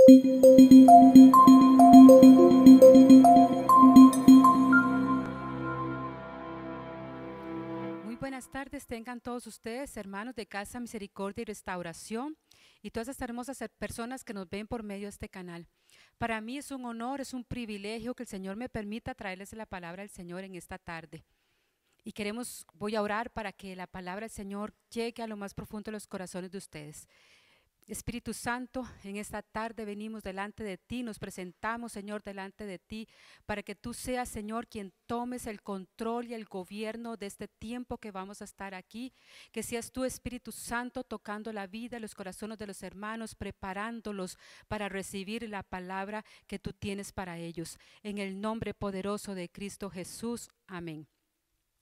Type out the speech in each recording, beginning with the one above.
Muy buenas tardes, tengan todos ustedes, hermanos de Casa Misericordia y Restauración, y todas estas hermosas personas que nos ven por medio de este canal. Para mí es un honor, es un privilegio que el Señor me permita traerles la palabra del Señor en esta tarde. Y voy a orar para que la palabra del Señor llegue a lo más profundo de los corazones de ustedes. Espíritu Santo, en esta tarde venimos delante de ti, nos presentamos, Señor, delante de ti, para que tú seas, Señor, quien tomes el control y el gobierno de este tiempo que vamos a estar aquí, que seas tú, Espíritu Santo, tocando la vida, los corazones de los hermanos, preparándolos para recibir la palabra que tú tienes para ellos. En el nombre poderoso de Cristo Jesús, amén.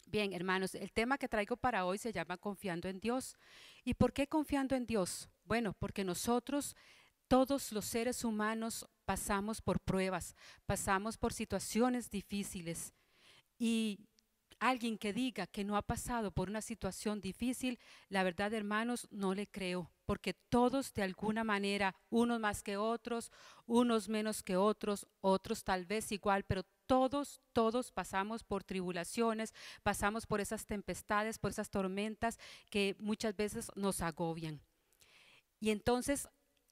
Bien, hermanos, el tema que traigo para hoy se llama Confiando en Dios. ¿Y por qué confiando en Dios? Bueno, porque nosotros, todos los seres humanos, pasamos por pruebas, pasamos por situaciones difíciles. Y alguien que diga que no ha pasado por una situación difícil, la verdad, hermanos, no le creo, porque todos de alguna manera, unos más que otros, unos menos que otros, otros tal vez igual, pero todos pasamos por tribulaciones, pasamos por esas tempestades, por esas tormentas que muchas veces nos agobian. Y entonces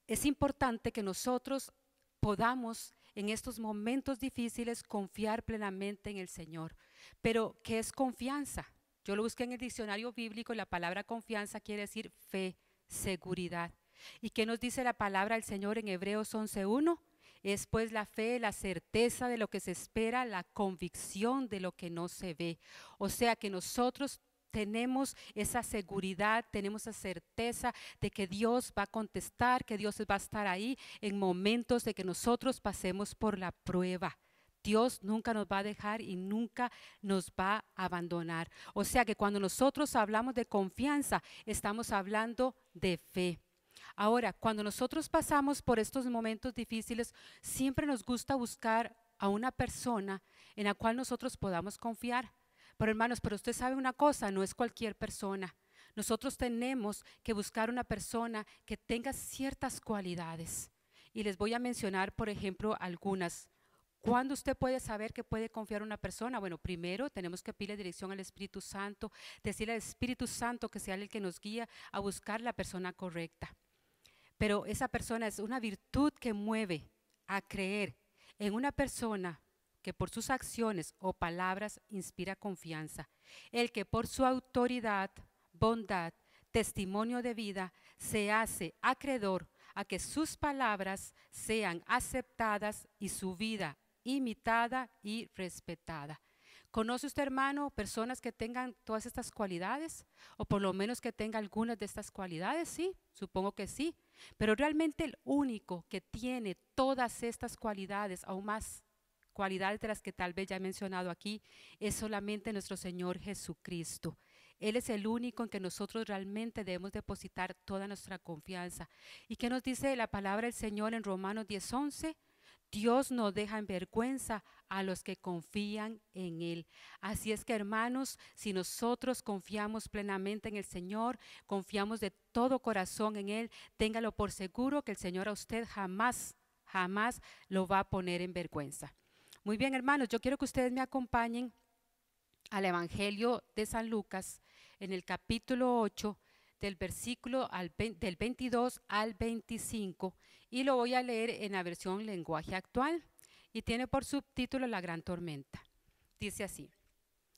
es importante que nosotros podamos en estos momentos difíciles confiar plenamente en el Señor. Pero, ¿qué es confianza? Yo lo busqué en el diccionario bíblico y la palabra confianza quiere decir fe, seguridad. ¿Y qué nos dice la palabra del Señor en Hebreos 11:1? Es pues la fe, la certeza de lo que se espera, la convicción de lo que no se ve. O sea que nosotros tenemos esa seguridad, tenemos esa certeza de que Dios va a contestar, que Dios va a estar ahí en momentos de que nosotros pasemos por la prueba. Dios nunca nos va a dejar y nunca nos va a abandonar. O sea que cuando nosotros hablamos de confianza, estamos hablando de fe. Ahora, cuando nosotros pasamos por estos momentos difíciles, siempre nos gusta buscar a una persona en la cual nosotros podamos confiar. Pero hermanos, pero usted sabe una cosa, no es cualquier persona. Nosotros tenemos que buscar una persona que tenga ciertas cualidades. Y les voy a mencionar, por ejemplo, algunas. ¿Cuándo usted puede saber que puede confiar en una persona? Bueno, primero tenemos que pedirle dirección al Espíritu Santo, decirle al Espíritu Santo que sea el que nos guía a buscar la persona correcta. Pero esa persona es una virtud que mueve a creer en una persona que por sus acciones o palabras inspira confianza. El que por su autoridad, bondad, testimonio de vida se hace acreedor a que sus palabras sean aceptadas y su vida imitada y respetada. ¿Conoce usted, hermano, personas que tengan todas estas cualidades? O por lo menos que tenga algunas de estas cualidades, sí, supongo que sí. Pero realmente el único que tiene todas estas cualidades, aún más cualidades de las que tal vez ya he mencionado aquí, es solamente nuestro Señor Jesucristo. Él es el único en que nosotros realmente debemos depositar toda nuestra confianza. ¿Y qué nos dice la palabra del Señor en Romanos 10:11? Dios no deja en vergüenza a los que confían en Él. Así es que, hermanos, si nosotros confiamos plenamente en el Señor, confiamos de todo corazón en Él, téngalo por seguro que el Señor a usted jamás lo va a poner en vergüenza. Muy bien, hermanos, yo quiero que ustedes me acompañen al Evangelio de San Lucas en el capítulo 8, del versículo del 22 al 25, y lo voy a leer en la versión lenguaje actual y tiene por subtítulo La Gran Tormenta. Dice así.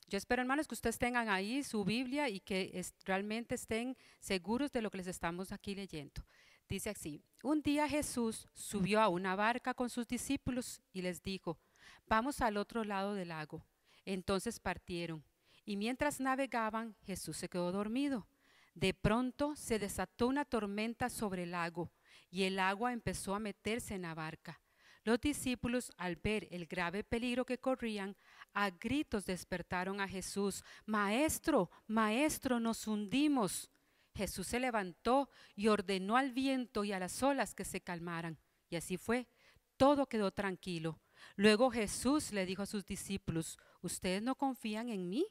Yo espero, hermanos, que ustedes tengan ahí su Biblia y que realmente estén seguros de lo que les estamos aquí leyendo. Dice así: un día Jesús subió a una barca con sus discípulos y les dijo: vamos al otro lado del lago. Entonces partieron, y mientras navegaban, Jesús se quedó dormido. De pronto se desató una tormenta sobre el lago, y el agua empezó a meterse en la barca. Los discípulos, al ver el grave peligro que corrían, a gritos despertaron a Jesús: Maestro, Maestro, nos hundimos. Jesús se levantó y ordenó al viento y a las olas que se calmaran. Y así fue, todo quedó tranquilo. Luego Jesús le dijo a sus discípulos: ¿ustedes no confían en mí?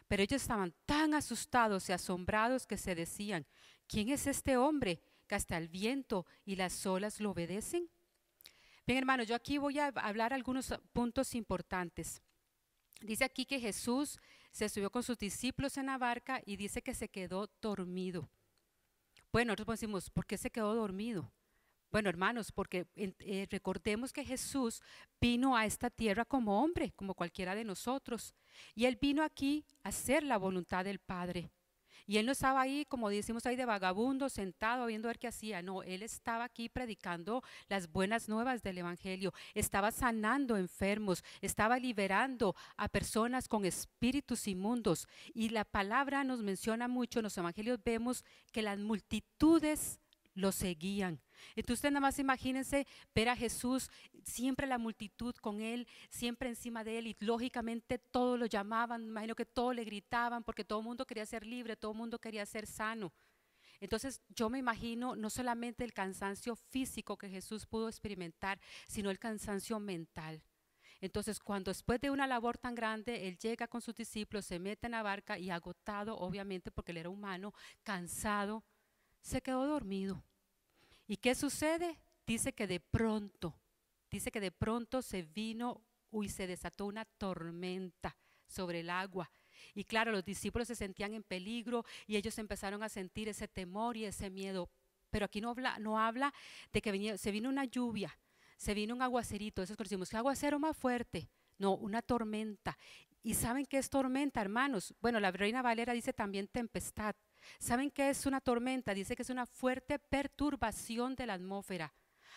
Pero ellos estaban tan asustados y asombrados que se decían: ¿quién es este hombre que hasta el viento y las olas lo obedecen? Bien, hermanos, yo aquí voy a hablar algunos puntos importantes. Dice aquí que Jesús se subió con sus discípulos en la barca y dice que se quedó dormido. Bueno, nosotros decimos, ¿por qué se quedó dormido? Bueno, hermanos, porque recordemos que Jesús vino a esta tierra como hombre, como cualquiera de nosotros. Y Él vino aquí a hacer la voluntad del Padre. Y Él no estaba ahí, como decimos ahí, de vagabundo, sentado, viendo a ver qué hacía. No, Él estaba aquí predicando las buenas nuevas del Evangelio. Estaba sanando enfermos, estaba liberando a personas con espíritus inmundos. Y la palabra nos menciona mucho, en los Evangelios vemos que las multitudes lo seguían. Entonces nada más imagínense ver a Jesús, siempre la multitud con él, siempre encima de él, y lógicamente todos lo llamaban, me imagino que todos le gritaban porque todo el mundo quería ser libre, todo el mundo quería ser sano. Entonces yo me imagino no solamente el cansancio físico que Jesús pudo experimentar, sino el cansancio mental. Entonces cuando después de una labor tan grande, él llega con sus discípulos, se mete en la barca y agotado, obviamente porque él era humano, cansado, se quedó dormido. ¿Y qué sucede? Dice que de pronto se vino y se desató una tormenta sobre el agua. Y claro, los discípulos se sentían en peligro y ellos empezaron a sentir ese temor y ese miedo. Pero aquí no habla de que se vino una lluvia, se vino un aguacerito, eso es que decimos, ¿qué aguacero más fuerte? No, una tormenta. ¿Y saben qué es tormenta, hermanos? Bueno, la Reina Valera dice también tempestad. ¿Saben qué es una tormenta? Dice que es una fuerte perturbación de la atmósfera,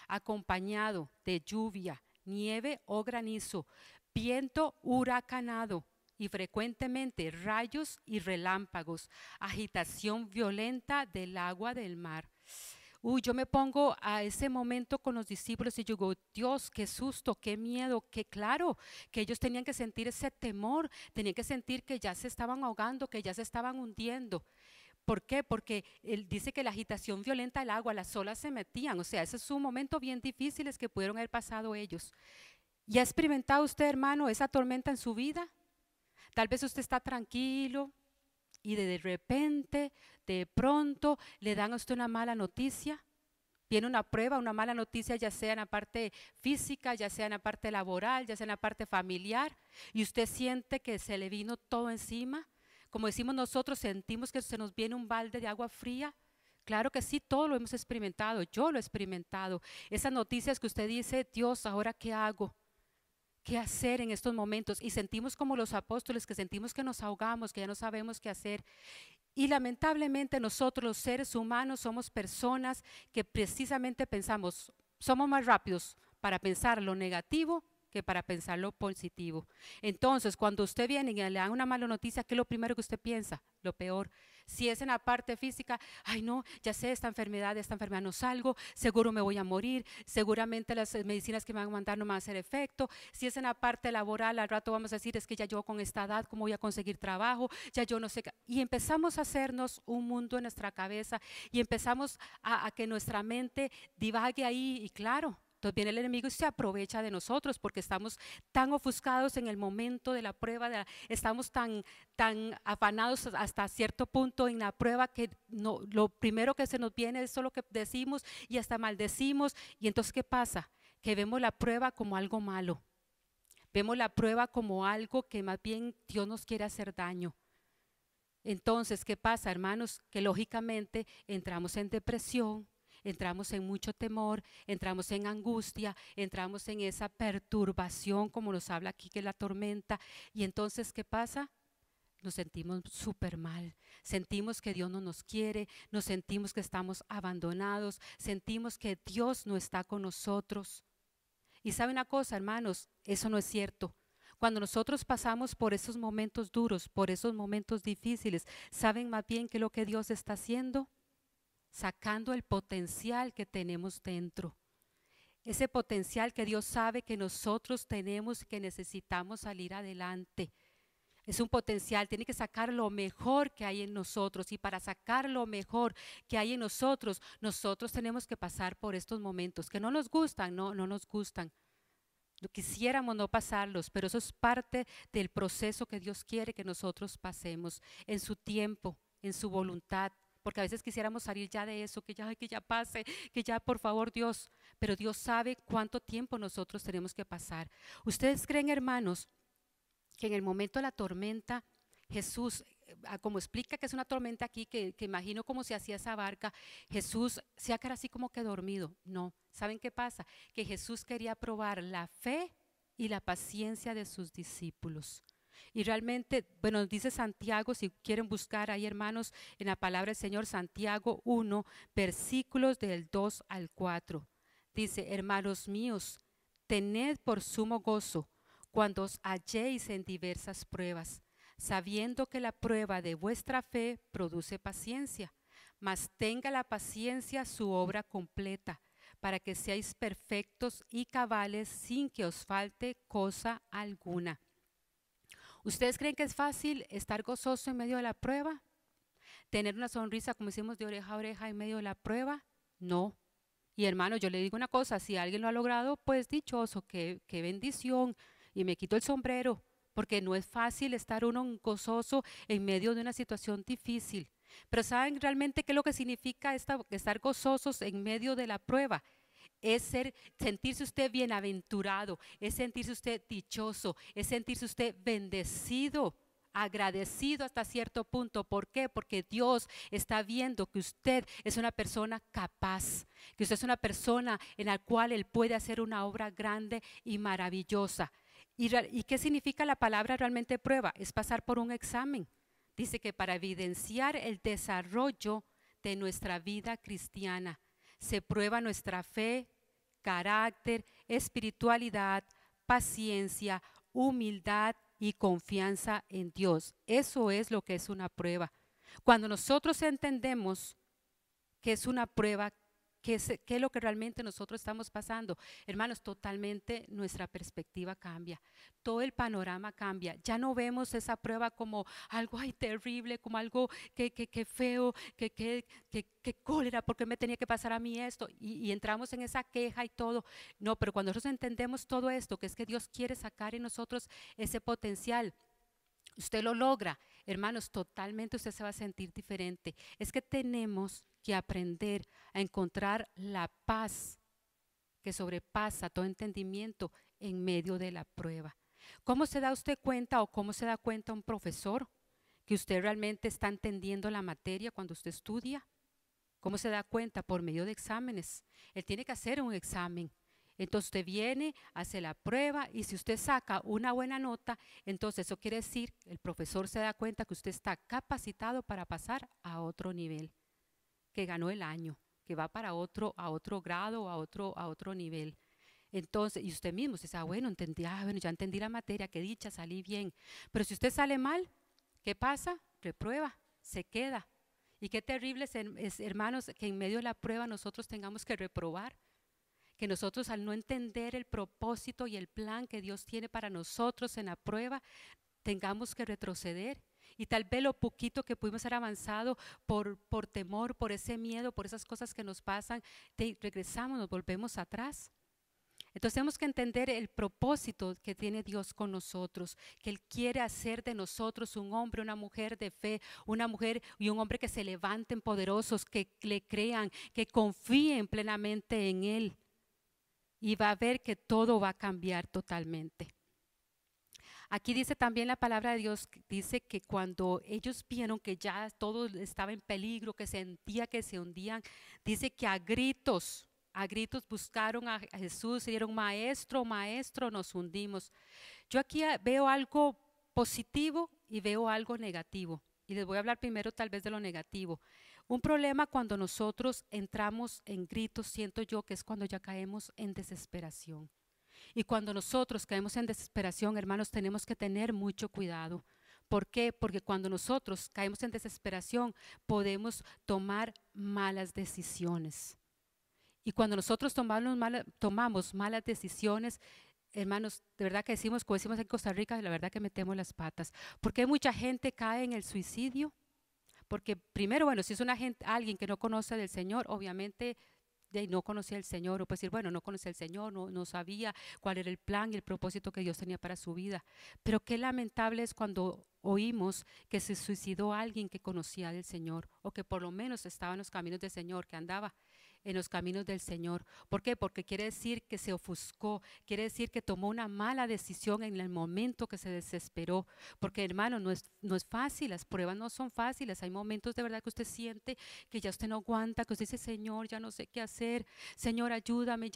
acompañado de lluvia, nieve o granizo, viento huracanado y frecuentemente rayos y relámpagos, agitación violenta del agua del mar. Yo me pongo a ese momento con los discípulos y yo digo, Dios, qué susto, qué miedo, qué claro, que ellos tenían que sentir ese temor, tenían que sentir que ya se estaban ahogando, que ya se estaban hundiendo. ¿Por qué? Porque él dice que la agitación violenta del agua, las olas se metían, o sea, ese es un momento bien difícil que pudieron haber pasado ellos. ¿Y ha experimentado usted, hermano, esa tormenta en su vida? Tal vez usted está tranquilo y de repente, de pronto, le dan a usted una mala noticia. Viene una prueba, una mala noticia, ya sea en la parte física, ya sea en la parte laboral, ya sea en la parte familiar, y usted siente que se le vino todo encima. Como decimos nosotros, sentimos que se nos viene un balde de agua fría. Claro que sí, todo lo hemos experimentado, yo lo he experimentado. Esas noticias que usted dice, Dios, ¿ahora qué hago? ¿Qué hacer en estos momentos? Y sentimos como los apóstoles, que sentimos que nos ahogamos, que ya no sabemos qué hacer. Y lamentablemente nosotros los seres humanos somos personas que precisamente pensamos, somos más rápidos para pensar lo negativo que para pensar lo positivo. Entonces, cuando usted viene y le dan una mala noticia, ¿qué es lo primero que usted piensa? Lo peor. Si es en la parte física, ay no, ya sé, esta enfermedad no salgo, seguro me voy a morir, seguramente las medicinas que me van a mandar no me van a hacer efecto. Si es en la parte laboral, al rato vamos a decir, es que ya yo con esta edad, ¿cómo voy a conseguir trabajo? Ya yo no sé. Y empezamos a hacernos un mundo en nuestra cabeza y empezamos a que nuestra mente divague ahí y claro. Entonces viene el enemigo y se aprovecha de nosotros porque estamos tan ofuscados en el momento de la prueba, estamos tan afanados hasta cierto punto en la prueba que no, lo primero que se nos viene es lo que decimos y hasta maldecimos. Y entonces, ¿qué pasa? Que vemos la prueba como algo malo. Vemos la prueba como algo que más bien Dios nos quiere hacer daño. Entonces, ¿qué pasa, hermanos? Que lógicamente entramos en depresión, entramos en mucho temor, entramos en angustia, entramos en esa perturbación, como nos habla aquí, que es la tormenta. Y entonces, ¿qué pasa? Nos sentimos súper mal, sentimos que Dios no nos quiere, nos sentimos que estamos abandonados, sentimos que Dios no está con nosotros. Y sabe una cosa, hermanos, eso no es cierto. Cuando nosotros pasamos por esos momentos duros, por esos momentos difíciles, ¿saben más bien qué es lo que Dios está haciendo? Sacando el potencial que tenemos dentro. Ese potencial que Dios sabe que nosotros tenemos, que necesitamos salir adelante. Es un potencial, tiene que sacar lo mejor que hay en nosotros y para sacar lo mejor que hay en nosotros, nosotros tenemos que pasar por estos momentos que no nos gustan, no nos gustan. Quisiéramos no pasarlos, pero eso es parte del proceso que Dios quiere que nosotros pasemos en su tiempo, en su voluntad. porque a veces quisiéramos salir ya de eso, que ya, ay, que ya pase, que ya por favor Dios, pero Dios sabe cuánto tiempo nosotros tenemos que pasar. ¿Ustedes creen, hermanos, que en el momento de la tormenta Jesús, como explica que es una tormenta aquí, que imagino cómo se hacía esa barca, Jesús se ha quedado así como que dormido? No, ¿saben qué pasa? Que Jesús quería probar la fe y la paciencia de sus discípulos. Y realmente, bueno, dice Santiago, si quieren buscar ahí, hermanos, en la palabra del Señor, Santiago 1, versículos del 2 al 4. Dice: hermanos míos, tened por sumo gozo cuando os halléis en diversas pruebas, sabiendo que la prueba de vuestra fe produce paciencia. Mas tenga la paciencia su obra completa, para que seáis perfectos y cabales sin que os falte cosa alguna. ¿Ustedes creen que es fácil estar gozoso en medio de la prueba? ¿Tener una sonrisa, como decimos, de oreja a oreja en medio de la prueba? No. Y hermano, yo le digo una cosa, si alguien lo ha logrado, pues dichoso, qué bendición. Y me quito el sombrero, porque no es fácil estar uno gozoso en medio de una situación difícil. Pero ¿saben realmente qué es lo que significa estar gozosos en medio de la prueba? Es sentirse usted bienaventurado, es sentirse usted dichoso, es sentirse usted bendecido, agradecido hasta cierto punto. ¿Por qué? Porque Dios está viendo que usted es una persona capaz, que usted es una persona en la cual Él puede hacer una obra grande y maravillosa. ¿Y qué significa la palabra realmente prueba? Es pasar por un examen. Dice que para evidenciar el desarrollo de nuestra vida cristiana se prueba nuestra fe, carácter, espiritualidad, paciencia, humildad y confianza en Dios. Eso es lo que es una prueba. Cuando nosotros entendemos que es una prueba, qué es lo que realmente nosotros estamos pasando, hermanos, totalmente nuestra perspectiva cambia, todo el panorama cambia. Ya no vemos esa prueba como algo ay, terrible, como algo que feo, que cólera, ¿por qué me tenía que pasar a mí esto? Y entramos en esa queja y todo. No, pero cuando nosotros entendemos todo esto, que es que Dios quiere sacar en nosotros ese potencial, usted lo logra, hermanos, totalmente usted se va a sentir diferente. Es que tenemos que aprender a encontrar la paz que sobrepasa todo entendimiento en medio de la prueba. ¿Cómo se da usted cuenta o cómo se da cuenta un profesor que usted realmente está entendiendo la materia cuando usted estudia? ¿Cómo se da cuenta? Por medio de exámenes. Él tiene que hacer un examen. Entonces usted viene, hace la prueba y si usted saca una buena nota, entonces eso quiere decir, el profesor se da cuenta que usted está capacitado para pasar a otro nivel, que ganó el año, que va para a otro grado, a otro nivel. Entonces, y usted mismo se dice, bueno, entendí, bueno, ya entendí la materia, qué dicha, salí bien. Pero si usted sale mal, ¿qué pasa? Reprueba, se queda. Y qué terrible es, hermanos, que en medio de la prueba nosotros tengamos que reprobar, que nosotros al no entender el propósito y el plan que Dios tiene para nosotros en la prueba, tengamos que retroceder. Y tal vez lo poquito que pudimos haber avanzado por temor, por ese miedo, por esas cosas que nos pasan, regresamos, nos volvemos atrás. Entonces tenemos que entender el propósito que tiene Dios con nosotros, que Él quiere hacer de nosotros un hombre, una mujer de fe, una mujer y un hombre que se levanten poderosos, que le crean, que confíen plenamente en Él. Y va a ver que todo va a cambiar totalmente. Aquí dice también la palabra de Dios, dice que cuando ellos vieron que ya todo estaba en peligro, que sentía que se hundían, dice que a gritos buscaron a Jesús y dijeron, maestro, maestro, nos hundimos. Yo aquí veo algo positivo y veo algo negativo. Y les voy a hablar primero tal vez de lo negativo. Un problema cuando nosotros entramos en gritos, siento yo que es cuando ya caemos en desesperación. Y cuando nosotros caemos en desesperación, hermanos, tenemos que tener mucho cuidado. ¿Por qué? Porque cuando nosotros caemos en desesperación, podemos tomar malas decisiones. Y cuando nosotros tomamos malas decisiones, hermanos, de verdad que decimos, como decimos en Costa Rica, la verdad que metemos las patas. ¿Por qué mucha gente cae en el suicidio? Porque primero, bueno, si es alguien que no conoce del Señor, obviamente no conocía al Señor, o pues decir, bueno, no conocía al Señor, no sabía cuál era el plan y el propósito que Dios tenía para su vida. Pero qué lamentable es cuando oímos que se suicidó alguien que conocía del Señor, o que por lo menos estaba en los caminos del Señor, que andaba en los caminos del Señor. ¿Por qué? Porque quiere decir que se ofuscó, quiere decir que tomó una mala decisión en el momento que se desesperó. Porque hermano, no es fácil, las pruebas no son fáciles. Hay momentos de verdad que usted siente que ya usted no aguanta, que usted dice, Señor, ya no sé qué hacer, Señor, ayúdame,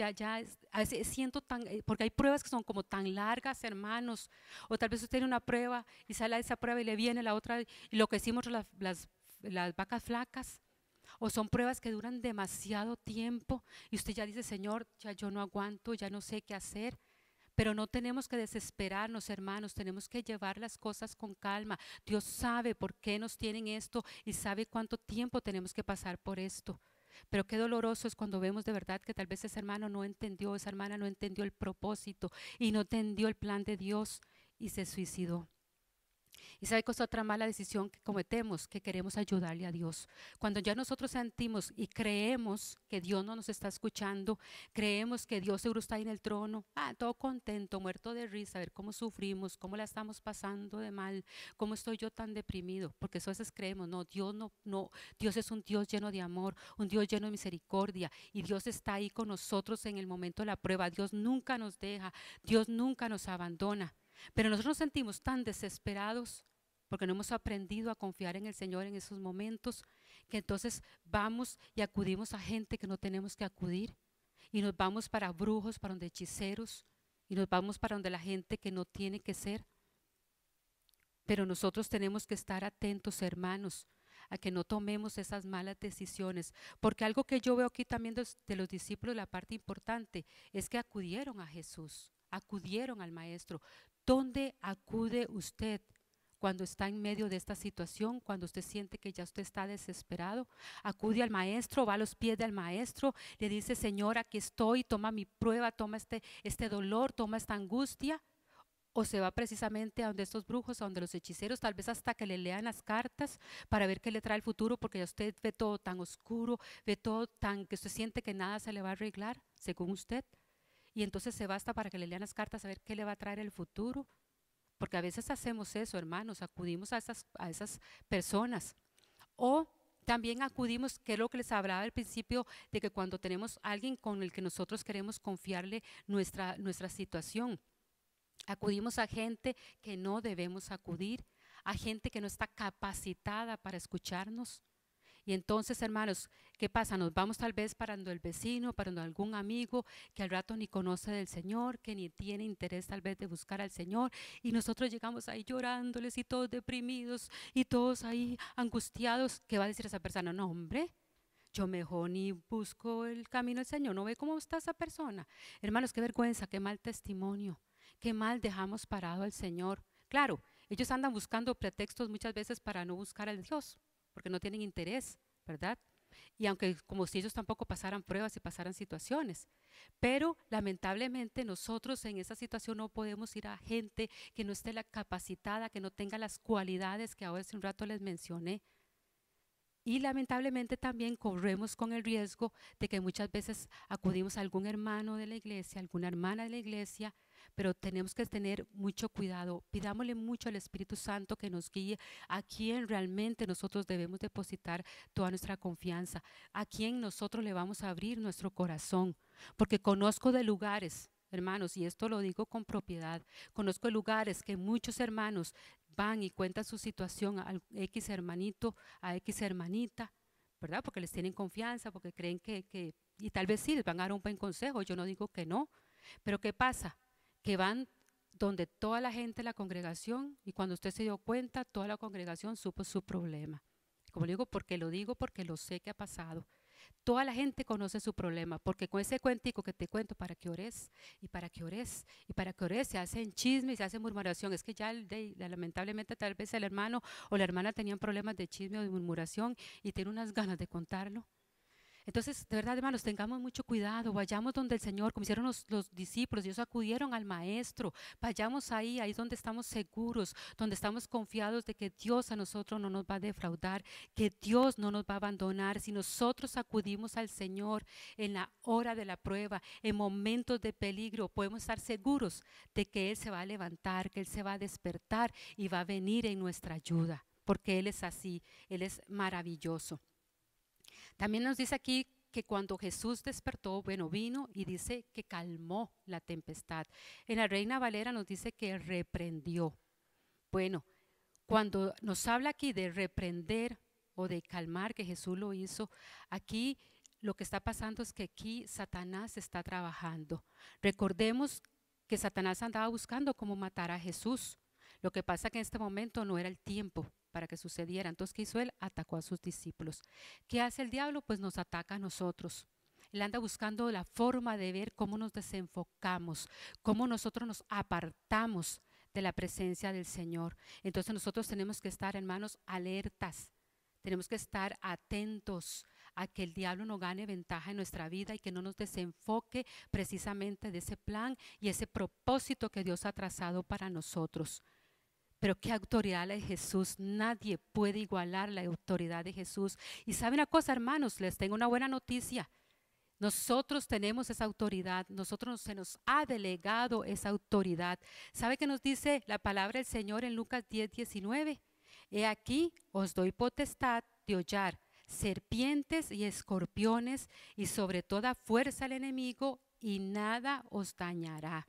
a veces siento porque hay pruebas que son como tan largas, hermanos, o tal vez usted tiene una prueba y sale a esa prueba y le viene la otra, y lo que decimos las vacas flacas, o son pruebas que duran demasiado tiempo y usted ya dice, Señor, ya yo no aguanto, ya no sé qué hacer. Pero no tenemos que desesperarnos, hermanos, tenemos que llevar las cosas con calma. Dios sabe por qué nos tienen esto y sabe cuánto tiempo tenemos que pasar por esto. Pero qué doloroso es cuando vemos de verdad que tal vez ese hermano no entendió, esa hermana no entendió el propósito y no entendió el plan de Dios y se suicidó. Y sabe que es otra mala decisión que cometemos, que queremos ayudarle a Dios. Cuando ya nosotros sentimos y creemos que Dios no nos está escuchando, creemos que Dios seguro está ahí en el trono, todo contento, muerto de risa, a ver cómo sufrimos, cómo la estamos pasando de mal, cómo estoy yo tan deprimido, porque eso a veces creemos, no, Dios es un Dios lleno de amor, un Dios lleno de misericordia, y Dios está ahí con nosotros en el momento de la prueba. Dios nunca nos deja, Dios nunca nos abandona. Pero nosotros nos sentimos tan desesperados porque no hemos aprendido a confiar en el Señor en esos momentos, que entonces vamos y acudimos a gente que no tenemos que acudir, y nos vamos para brujos, para donde hechiceros, y nos vamos para donde la gente que no tiene que ser. Pero nosotros tenemos que estar atentos, hermanos, a que no tomemos esas malas decisiones, porque algo que yo veo aquí también de los discípulos, la parte importante, es que acudieron a Jesús, acudieron al Maestro. ¿Dónde acude usted cuando está en medio de esta situación, cuando usted siente que ya usted está desesperado? Acude al Maestro, va a los pies del Maestro, le dice, Señor, aquí estoy, toma mi prueba, toma este dolor, toma esta angustia. O se va precisamente a donde estos brujos, a donde los hechiceros, tal vez hasta que le lean las cartas para ver qué le trae el futuro, porque ya usted ve todo tan oscuro, ve todo tan que usted siente que nada se le va a arreglar, según usted. Y entonces se va hasta para que le lean las cartas a ver qué le va a traer el futuro. Porque a veces hacemos eso, hermanos, acudimos a esas personas. O también acudimos, que es lo que les hablaba al principio, de que cuando tenemos a alguien con el que nosotros queremos confiarle nuestra situación, acudimos a gente que no debemos acudir, a gente que no está capacitada para escucharnos. Y entonces, hermanos, ¿qué pasa? Nos vamos tal vez para donde el vecino, para donde algún amigo que al rato ni conoce del Señor, que ni tiene interés tal vez de buscar al Señor, y nosotros llegamos ahí llorándoles y todos deprimidos y todos ahí angustiados. ¿Qué va a decir esa persona? No, hombre, yo mejor ni busco el camino del Señor. ¿No ve cómo está esa persona? Hermanos, qué vergüenza, qué mal testimonio, qué mal dejamos parado al Señor. Claro, ellos andan buscando pretextos muchas veces para no buscar al Dios, porque no tienen interés, ¿verdad? Y aunque como si ellos tampoco pasaran pruebas y pasaran situaciones, pero lamentablemente nosotros en esa situación no podemos ir a gente que no esté capacitada, que no tenga las cualidades que ahora hace un rato les mencioné. Y lamentablemente también corremos con el riesgo de que muchas veces acudimos a algún hermano de la iglesia, alguna hermana de la iglesia, pero tenemos que tener mucho cuidado. Pidámosle mucho al Espíritu Santo que nos guíe a quién realmente nosotros debemos depositar toda nuestra confianza, a quién nosotros le vamos a abrir nuestro corazón. Porque conozco de lugares, hermanos, y esto lo digo con propiedad, conozco de lugares que muchos hermanos van y cuentan su situación al X hermanito, a X hermanita, ¿verdad? Porque les tienen confianza, porque creen y tal vez sí les van a dar un buen consejo, yo no digo que no, pero ¿qué pasa? Que van donde toda la gente de la congregación, y cuando usted se dio cuenta, toda la congregación supo su problema. Como le digo porque lo sé que ha pasado. Toda la gente conoce su problema, porque con ese cuentico que te cuento para que ores, y para que ores, y para que ores, se hacen chisme y se hace murmuración. Es que ya lamentablemente tal vez el hermano o la hermana tenían problemas de chisme o de murmuración y tiene unas ganas de contarlo. Entonces, de verdad, hermanos, tengamos mucho cuidado, vayamos donde el Señor, como hicieron los discípulos, ellos acudieron al Maestro, vayamos ahí donde estamos seguros, donde estamos confiados de que Dios a nosotros no nos va a defraudar, que Dios no nos va a abandonar. Si nosotros acudimos al Señor en la hora de la prueba, en momentos de peligro, podemos estar seguros de que Él se va a levantar, que Él se va a despertar y va a venir en nuestra ayuda, porque Él es así, Él es maravilloso. También nos dice aquí que cuando Jesús despertó, bueno, vino y dice que calmó la tempestad. En la Reina Valera nos dice que reprendió. Bueno, cuando nos habla aquí de reprender o de calmar, que Jesús lo hizo, aquí lo que está pasando es que aquí Satanás está trabajando. Recordemos que Satanás andaba buscando cómo matar a Jesús. Lo que pasa que en este momento no era el tiempo para que sucediera. Entonces, ¿qué hizo él? Atacó a sus discípulos. ¿Qué hace el diablo? Pues nos ataca a nosotros. Él anda buscando la forma de ver cómo nos desenfocamos, cómo nosotros nos apartamos de la presencia del Señor. Entonces nosotros tenemos que estar, hermanos, alertas. Tenemos que estar atentos a que el diablo no gane ventaja en nuestra vida y que no nos desenfoque precisamente de ese plan y ese propósito que Dios ha trazado para nosotros. Pero qué autoridad la de Jesús. Nadie puede igualar la autoridad de Jesús. Y saben una cosa, hermanos, les tengo una buena noticia. Nosotros tenemos esa autoridad, se nos ha delegado esa autoridad. ¿Sabe qué nos dice la palabra del Señor en Lucas 10:19? He aquí, os doy potestad de hollar serpientes y escorpiones y sobre toda fuerza al enemigo y nada os dañará.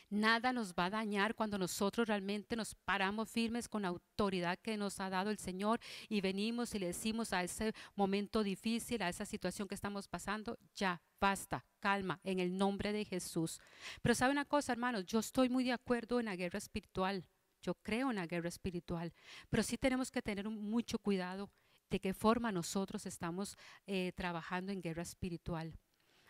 Nada nos va a dañar cuando nosotros realmente nos paramos firmes con la autoridad que nos ha dado el Señor y venimos y le decimos a ese momento difícil, a esa situación que estamos pasando, ya, basta, calma, en el nombre de Jesús. Pero ¿sabe una cosa, hermanos? Yo estoy muy de acuerdo en la guerra espiritual. Yo creo en la guerra espiritual, pero sí tenemos que tener mucho cuidado de qué forma nosotros estamos trabajando en guerra espiritual.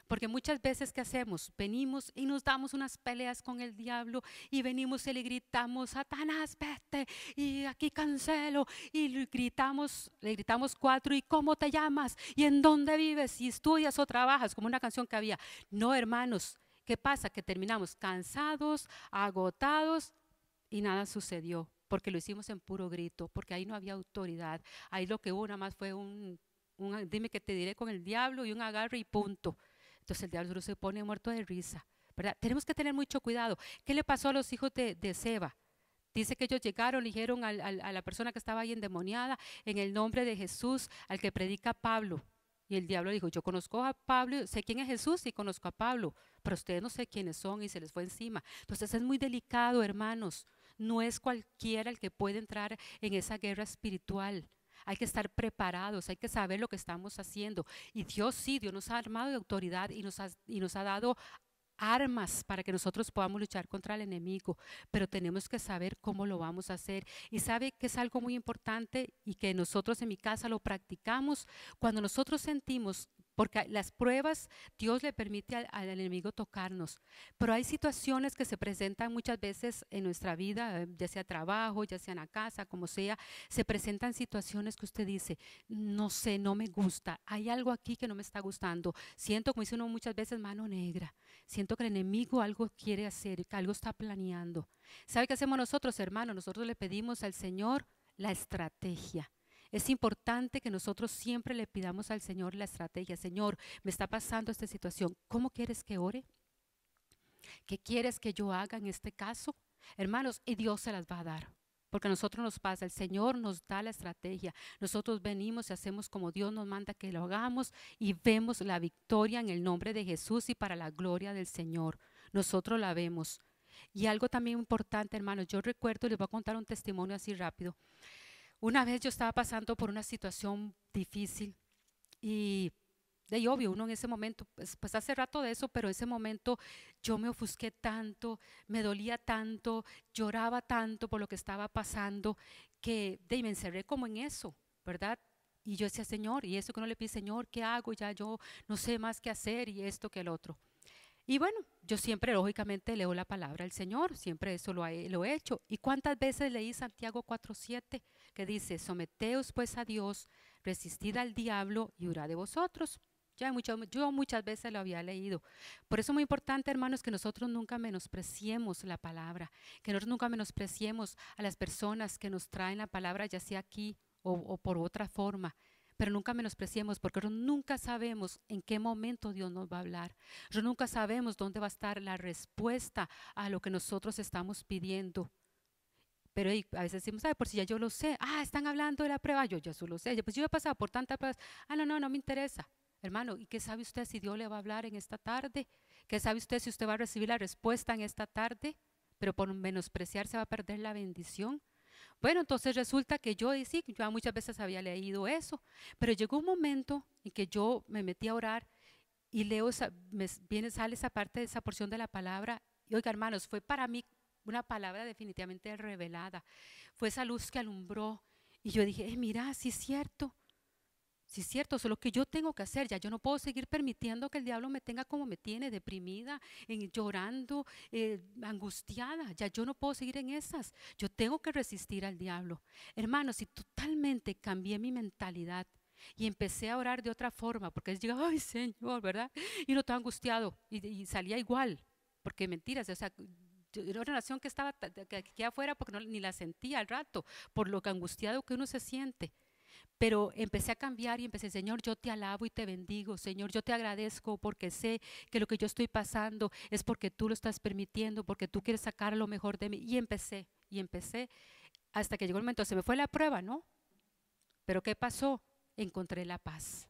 Porque muchas veces, ¿qué hacemos? Venimos y nos damos unas peleas con el diablo y venimos y le gritamos, Satanás, vete, y aquí cancelo, y le gritamos 4, ¿y cómo te llamas? ¿Y en dónde vives? ¿Y estudias o trabajas? Como una canción que había. No, hermanos, ¿qué pasa? Que terminamos cansados, agotados y nada sucedió, porque lo hicimos en puro grito, porque ahí no había autoridad. Ahí lo que hubo nada más fue un dime que te diré con el diablo y un agarre y punto. Entonces el diablo se pone muerto de risa, ¿verdad? Tenemos que tener mucho cuidado. ¿Qué le pasó a los hijos de Seba? Dice que ellos llegaron, le dijeron a la persona que estaba ahí endemoniada, en el nombre de Jesús, al que predica Pablo. Y el diablo dijo, yo conozco a Pablo, sé quién es Jesús y conozco a Pablo, pero ustedes no sé quiénes son, y se les fue encima. Entonces es muy delicado, hermanos. No es cualquiera el que puede entrar en esa guerra espiritual. Hay que estar preparados, hay que saber lo que estamos haciendo. Y Dios sí, Dios nos ha armado de autoridad y nos ha dado armas para que nosotros podamos luchar contra el enemigo, pero tenemos que saber cómo lo vamos a hacer. Y sabe que es algo muy importante y que nosotros en mi casa lo practicamos cuando nosotros sentimos, porque las pruebas Dios le permite al enemigo tocarnos, pero hay situaciones que se presentan muchas veces en nuestra vida, ya sea trabajo, ya sea en la casa, como sea, se presentan situaciones que usted dice, no sé, no me gusta, hay algo aquí que no me está gustando, siento, como dice uno muchas veces, mano negra, siento que el enemigo algo quiere hacer, que algo está planeando. ¿Sabe qué hacemos nosotros, hermanos? Nosotros le pedimos al Señor la estrategia. Es importante que nosotros siempre le pidamos al Señor la estrategia. Señor, me está pasando esta situación. ¿Cómo quieres que ore? ¿Qué quieres que yo haga en este caso? Hermanos, y Dios se las va a dar. Porque a nosotros nos pasa, el Señor nos da la estrategia. Nosotros venimos y hacemos como Dios nos manda que lo hagamos y vemos la victoria en el nombre de Jesús y para la gloria del Señor. Nosotros la vemos. Y algo también importante, hermanos, yo recuerdo, les voy a contar un testimonio así rápido. Una vez yo estaba pasando por una situación difícil y de obvio, uno en ese momento, pues hace rato de eso, pero ese momento yo me ofusqué tanto, me dolía tanto, lloraba tanto por lo que estaba pasando, que me encerré como en eso, ¿verdad? Y yo decía, Señor, y eso que uno le pide, Señor, ¿qué hago? Ya yo no sé más qué hacer y esto que el otro. Y bueno, yo siempre lógicamente leo la palabra del Señor, siempre eso lo he hecho. ¿Y cuántas veces leí Santiago 4:7 que dice, someteos pues a Dios, resistid al diablo y huirá de vosotros. Yo muchas veces lo había leído. Por eso es muy importante, hermanos, que nosotros nunca menospreciemos la palabra, que nosotros nunca menospreciemos a las personas que nos traen la palabra, ya sea aquí o por otra forma. Pero nunca menospreciemos, porque nosotros nunca sabemos en qué momento Dios nos va a hablar. Nosotros nunca sabemos dónde va a estar la respuesta a lo que nosotros estamos pidiendo. Pero a veces decimos, ay, por si ya yo lo sé. Están hablando de la prueba, yo ya eso lo sé. Pues yo he pasado por tantas pruebas. No me interesa. Hermano, ¿y qué sabe usted si Dios le va a hablar en esta tarde? ¿Qué sabe usted si usted va a recibir la respuesta en esta tarde? Pero por menospreciar se va a perder la bendición. Bueno, entonces resulta que yo muchas veces había leído eso, pero llegó un momento en que yo me metí a orar y leo, sale esa parte de esa porción de la palabra. Y oiga, hermanos, fue para mí una palabra definitivamente revelada. Fue esa luz que alumbró. Y yo dije, mira, sí es cierto, eso es lo que yo tengo que hacer. Ya yo no puedo seguir permitiendo que el diablo me tenga como me tiene, deprimida, llorando, angustiada. Ya yo no puedo seguir en esas. Yo tengo que resistir al diablo. Hermanos, y totalmente cambié mi mentalidad. Y empecé a orar de otra forma, porque llegaba, ay Señor, ¿verdad? Y no estaba angustiado y salía igual, porque mentiras, o sea, era una oración que estaba aquí afuera porque ni la sentía al rato, por lo que angustiado que uno se siente. Pero empecé a cambiar y empecé, Señor, yo te alabo y te bendigo, Señor, yo te agradezco porque sé que lo que yo estoy pasando es porque tú lo estás permitiendo, porque tú quieres sacar lo mejor de mí. Y empecé, hasta que llegó el momento, se me fue la prueba, ¿no? Pero ¿qué pasó? Encontré la paz.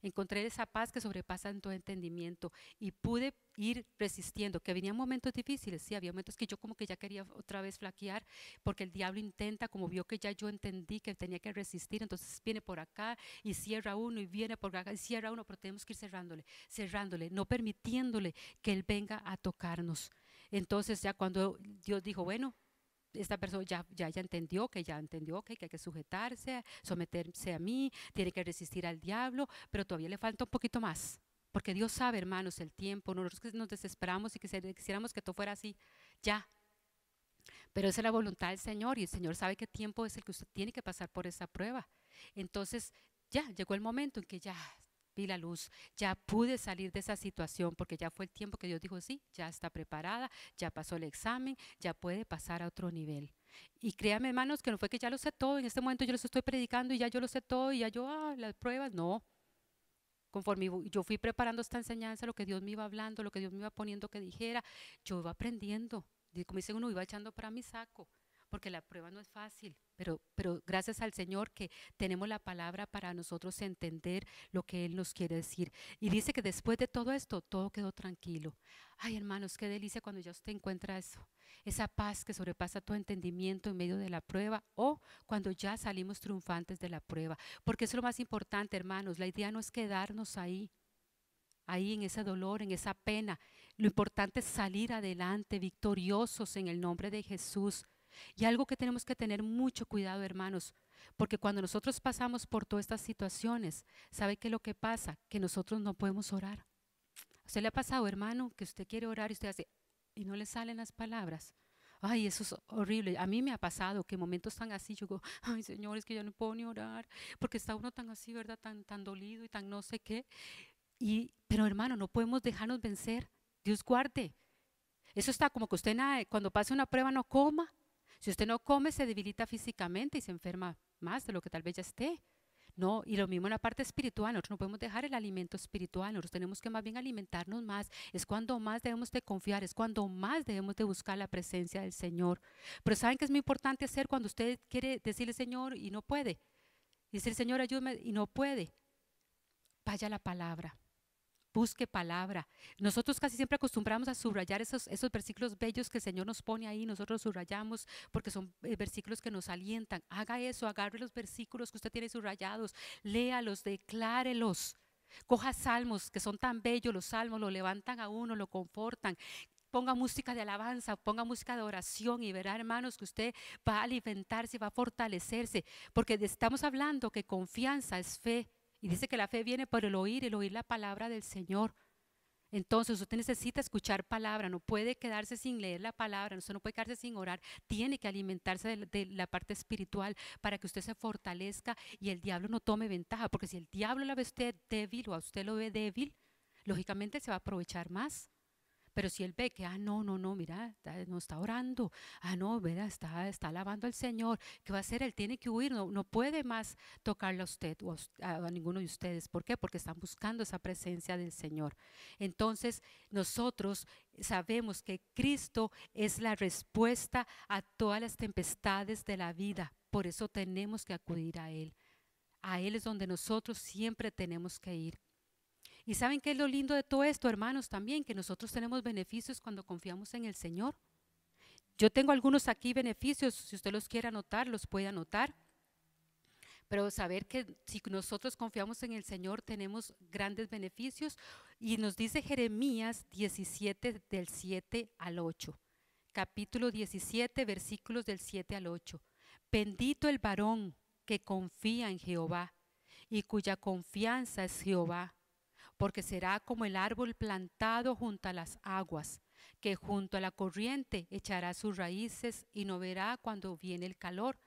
Encontré esa paz que sobrepasa en todo entendimiento y pude ir resistiendo, que venían momentos difíciles, sí, había momentos que yo como que ya quería otra vez flaquear, porque el diablo intenta, como vio que ya yo entendí que tenía que resistir, entonces viene por acá y cierra uno y viene por acá y cierra uno, pero tenemos que ir cerrándole, no permitiéndole que él venga a tocarnos. Entonces ya cuando Dios dijo, bueno, esta persona ya entendió que hay que sujetarse, someterse a mí, tiene que resistir al diablo, pero todavía le falta un poquito más. Porque Dios sabe, hermanos, el tiempo. Nosotros nos desesperamos y quisiéramos que todo fuera así, ya. Pero esa es la voluntad del Señor y el Señor sabe qué tiempo es el que usted tiene que pasar por esa prueba. Entonces, ya llegó el momento en que ya vi la luz, ya pude salir de esa situación porque ya fue el tiempo que Dios dijo, sí, ya está preparada, ya pasó el examen, ya puede pasar a otro nivel. Y créanme, hermanos, que no fue que ya lo sé todo, en este momento yo les estoy predicando y ya yo lo sé todo y ya yo, las pruebas, no. Conforme yo fui preparando esta enseñanza, lo que Dios me iba hablando, lo que Dios me iba poniendo que dijera, yo iba aprendiendo. Y como dice uno, iba echando para mi saco, porque la prueba no es fácil, pero gracias al Señor que tenemos la palabra para nosotros entender lo que Él nos quiere decir. Y dice que después de todo esto, todo quedó tranquilo. Ay, hermanos, qué delicia cuando ya usted encuentra eso, esa paz que sobrepasa todo entendimiento en medio de la prueba o cuando ya salimos triunfantes de la prueba. Porque eso es lo más importante, hermanos. La idea no es quedarnos ahí en ese dolor, en esa pena. Lo importante es salir adelante, victoriosos en el nombre de Jesús. Y algo que tenemos que tener mucho cuidado, hermanos, porque cuando nosotros pasamos por todas estas situaciones, ¿sabe qué es lo que pasa? Que nosotros no podemos orar. ¿A usted le ha pasado, hermano, que usted quiere orar y usted hace y no le salen las palabras? Ay, eso es horrible. A mí me ha pasado que en momentos tan así, yo digo, ay, Señor, es que ya no puedo ni orar, porque está uno tan así, ¿verdad? Tan dolido y tan no sé qué. Pero hermano, no podemos dejarnos vencer. Dios guarde. Eso está como que usted cuando pase una prueba no coma. Si usted no come, se debilita físicamente y se enferma más de lo que tal vez ya esté. No, y lo mismo en la parte espiritual, nosotros no podemos dejar el alimento espiritual, nosotros tenemos que más bien alimentarnos más, es cuando más debemos de confiar, es cuando más debemos de buscar la presencia del Señor. Pero ¿saben qué es muy importante hacer cuando usted quiere decirle Señor y no puede? Decir Señor ayúdame y no puede. Vaya a la palabra. Busque palabra. Nosotros casi siempre acostumbramos a subrayar esos versículos bellos que el Señor nos pone ahí, nosotros subrayamos porque son versículos que nos alientan. Haga eso, agarre los versículos que usted tiene subrayados, léalos, declárelos. Coja salmos que son tan bellos, los salmos lo levantan a uno, lo confortan. Ponga música de alabanza, ponga música de oración y verá, hermanos, que usted va a alimentarse, va a fortalecerse, porque estamos hablando que confianza es fe. Y dice que la fe viene por el oír la palabra del Señor. Entonces usted necesita escuchar palabra, no puede quedarse sin leer la palabra, usted no puede quedarse sin orar, tiene que alimentarse de la parte espiritual para que usted se fortalezca y el diablo no tome ventaja, porque si el diablo la ve usted débil o a usted lo ve débil, lógicamente se va a aprovechar más. Pero si él ve que, no, mira, no está orando, no, mira, está alabando al Señor, ¿qué va a hacer? Él tiene que huir, no puede más tocarle a usted o a ninguno de ustedes. ¿Por qué? Porque están buscando esa presencia del Señor. Entonces, nosotros sabemos que Cristo es la respuesta a todas las tempestades de la vida. Por eso tenemos que acudir a Él. A Él es donde nosotros siempre tenemos que ir. ¿Y saben qué es lo lindo de todo esto, hermanos? También que nosotros tenemos beneficios cuando confiamos en el Señor. Yo tengo algunos aquí beneficios, si usted los quiere anotar, los puede anotar. Pero saber que si nosotros confiamos en el Señor tenemos grandes beneficios. Y nos dice Jeremías 17 del 7 al 8. Capítulo 17, versículos del 7 al 8. Bendito el varón que confía en Jehová y cuya confianza es Jehová, porque será como el árbol plantado junto a las aguas, que junto a la corriente echará sus raíces y no verá cuando viene el calor,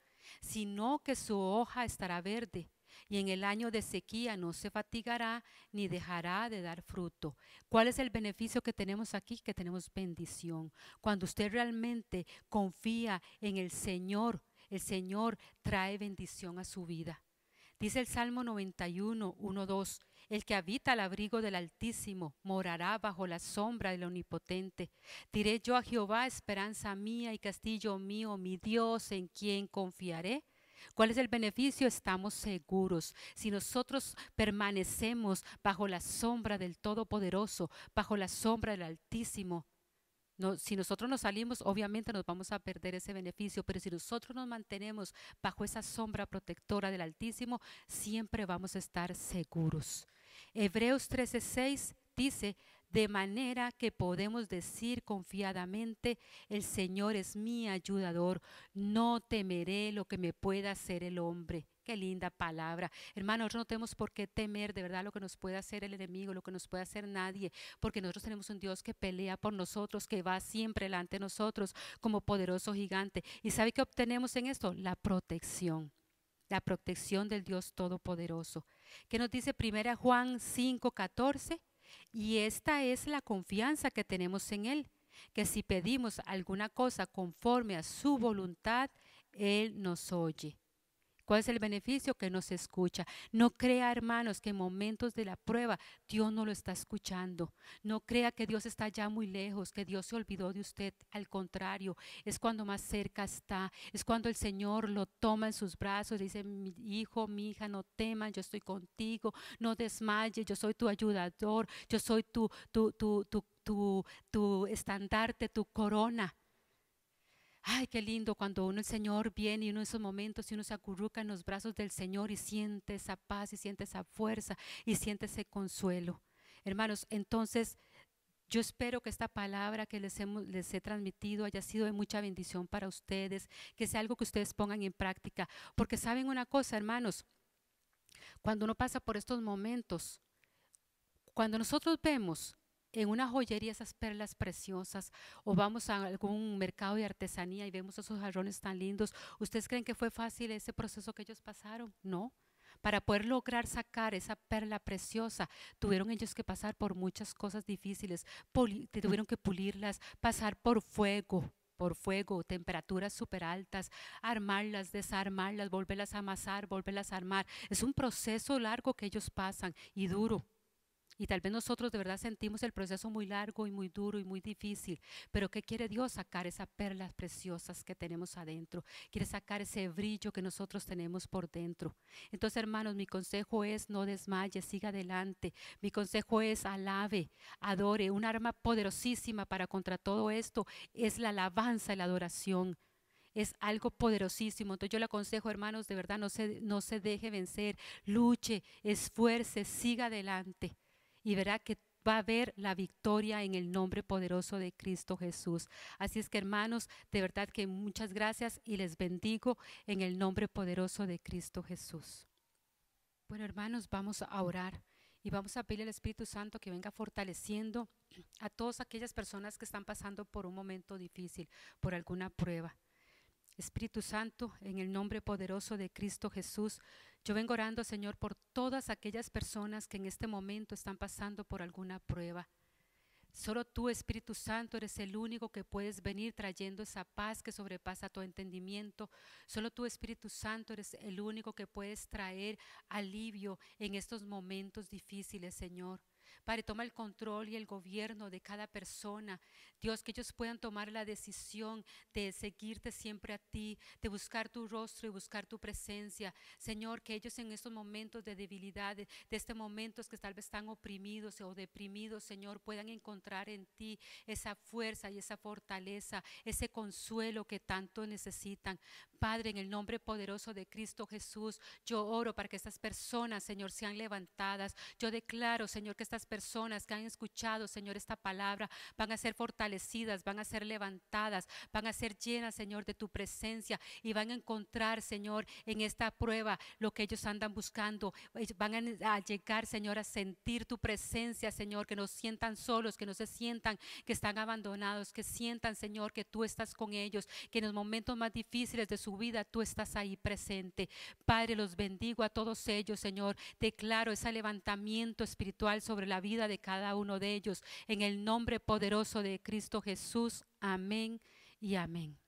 sino que su hoja estará verde, y en el año de sequía no se fatigará ni dejará de dar fruto. ¿Cuál es el beneficio que tenemos aquí? Que tenemos bendición. Cuando usted realmente confía en el Señor trae bendición a su vida. Dice el Salmo 91, 1, 2. El que habita al abrigo del Altísimo morará bajo la sombra del Omnipotente. Diré yo a Jehová, esperanza mía y castillo mío, mi Dios, en quien confiaré. ¿Cuál es el beneficio? Estamos seguros. Si nosotros permanecemos bajo la sombra del Todopoderoso, bajo la sombra del Altísimo, no, si nosotros nos salimos, obviamente nos vamos a perder ese beneficio, pero si nosotros nos mantenemos bajo esa sombra protectora del Altísimo, siempre vamos a estar seguros. Hebreos 13:6 dice, de manera que podemos decir confiadamente, el Señor es mi ayudador, no temeré lo que me pueda hacer el hombre. Qué linda palabra. Hermanos, nosotros no tenemos por qué temer de verdad lo que nos puede hacer el enemigo, lo que nos puede hacer nadie, porque nosotros tenemos un Dios que pelea por nosotros, que va siempre delante de nosotros como poderoso gigante. ¿Y sabe qué obtenemos en esto? La protección del Dios Todopoderoso. ¿Qué nos dice 1 Juan 5:14? Y esta es la confianza que tenemos en Él, que si pedimos alguna cosa conforme a su voluntad, Él nos oye. ¿Cuál es el beneficio? Que nos escucha. No crea, hermanos, que en momentos de la prueba Dios no lo está escuchando. No crea que Dios está ya muy lejos, que Dios se olvidó de usted. Al contrario, es cuando más cerca está. Es cuando el Señor lo toma en sus brazos y dice, mi hijo, mi hija, no teman, yo estoy contigo, no desmayes, yo soy tu ayudador, yo soy tu estandarte, tu corona. Ay, qué lindo cuando el Señor viene y uno en esos momentos y uno se acurruca en los brazos del Señor y siente esa paz y siente esa fuerza y siente ese consuelo. Hermanos, entonces yo espero que esta palabra que les he transmitido haya sido de mucha bendición para ustedes, que sea algo que ustedes pongan en práctica, porque saben una cosa, hermanos, cuando uno pasa por estos momentos, cuando nosotros vemos en una joyería esas perlas preciosas o vamos a algún mercado de artesanía y vemos esos jarrones tan lindos, ¿ustedes creen que fue fácil ese proceso que ellos pasaron? No. Para poder lograr sacar esa perla preciosa, tuvieron ellos que pasar por muchas cosas difíciles, tuvieron que pulirlas, pasar por fuego, temperaturas súper altas, armarlas, desarmarlas, volverlas a amasar, volverlas a armar. Es un proceso largo que ellos pasan y duro. Y tal vez nosotros de verdad sentimos el proceso muy largo y muy duro y muy difícil, pero ¿qué quiere Dios? Sacar esas perlas preciosas que tenemos adentro, quiere sacar ese brillo que nosotros tenemos por dentro. Entonces, hermanos, mi consejo es no desmaye, siga adelante. Mi consejo es alabe, adore. Un arma poderosísima para contra todo esto es la alabanza y la adoración. Es algo poderosísimo. Entonces yo le aconsejo, hermanos, de verdad no se deje vencer, luche, esfuerce, siga adelante y verá que va a haber la victoria en el nombre poderoso de Cristo Jesús. Así es que, hermanos, de verdad que muchas gracias y les bendigo en el nombre poderoso de Cristo Jesús. Bueno, hermanos, vamos a orar y vamos a pedirle al Espíritu Santo que venga fortaleciendo a todas aquellas personas que están pasando por un momento difícil, por alguna prueba. Espíritu Santo, en el nombre poderoso de Cristo Jesús, yo vengo orando, Señor, por todas aquellas personas que en este momento están pasando por alguna prueba. Solo tú, Espíritu Santo, eres el único que puedes venir trayendo esa paz que sobrepasa tu entendimiento. Solo tú, Espíritu Santo, eres el único que puedes traer alivio en estos momentos difíciles, Señor. Padre, toma el control y el gobierno de cada persona. Dios, que ellos puedan tomar la decisión de seguirte siempre a ti, de buscar tu rostro y buscar tu presencia. Señor, que ellos en estos momentos de debilidad, de estos momentos que tal vez están oprimidos o deprimidos, Señor, puedan encontrar en ti esa fuerza y esa fortaleza, ese consuelo que tanto necesitan. Padre, en el nombre poderoso de Cristo Jesús, yo oro para que estas personas, Señor, sean levantadas. Yo declaro, Señor, que estas personas que han escuchado, Señor, esta palabra, van a ser fortalecidas, van a ser levantadas, van a ser llenas, Señor, de tu presencia y van a encontrar, Señor, en esta prueba lo que ellos andan buscando. Van a llegar, Señor, a sentir tu presencia, Señor, que no sientan solos, que no se sientan que están abandonados, que sientan, Señor, que tú estás con ellos, que en los momentos más difíciles de su vida tú estás ahí presente. Padre, los bendigo a todos ellos, Señor. Declaro ese levantamiento espiritual sobre la vida de cada uno de ellos, en el nombre poderoso de Cristo Jesús. Amén y amén.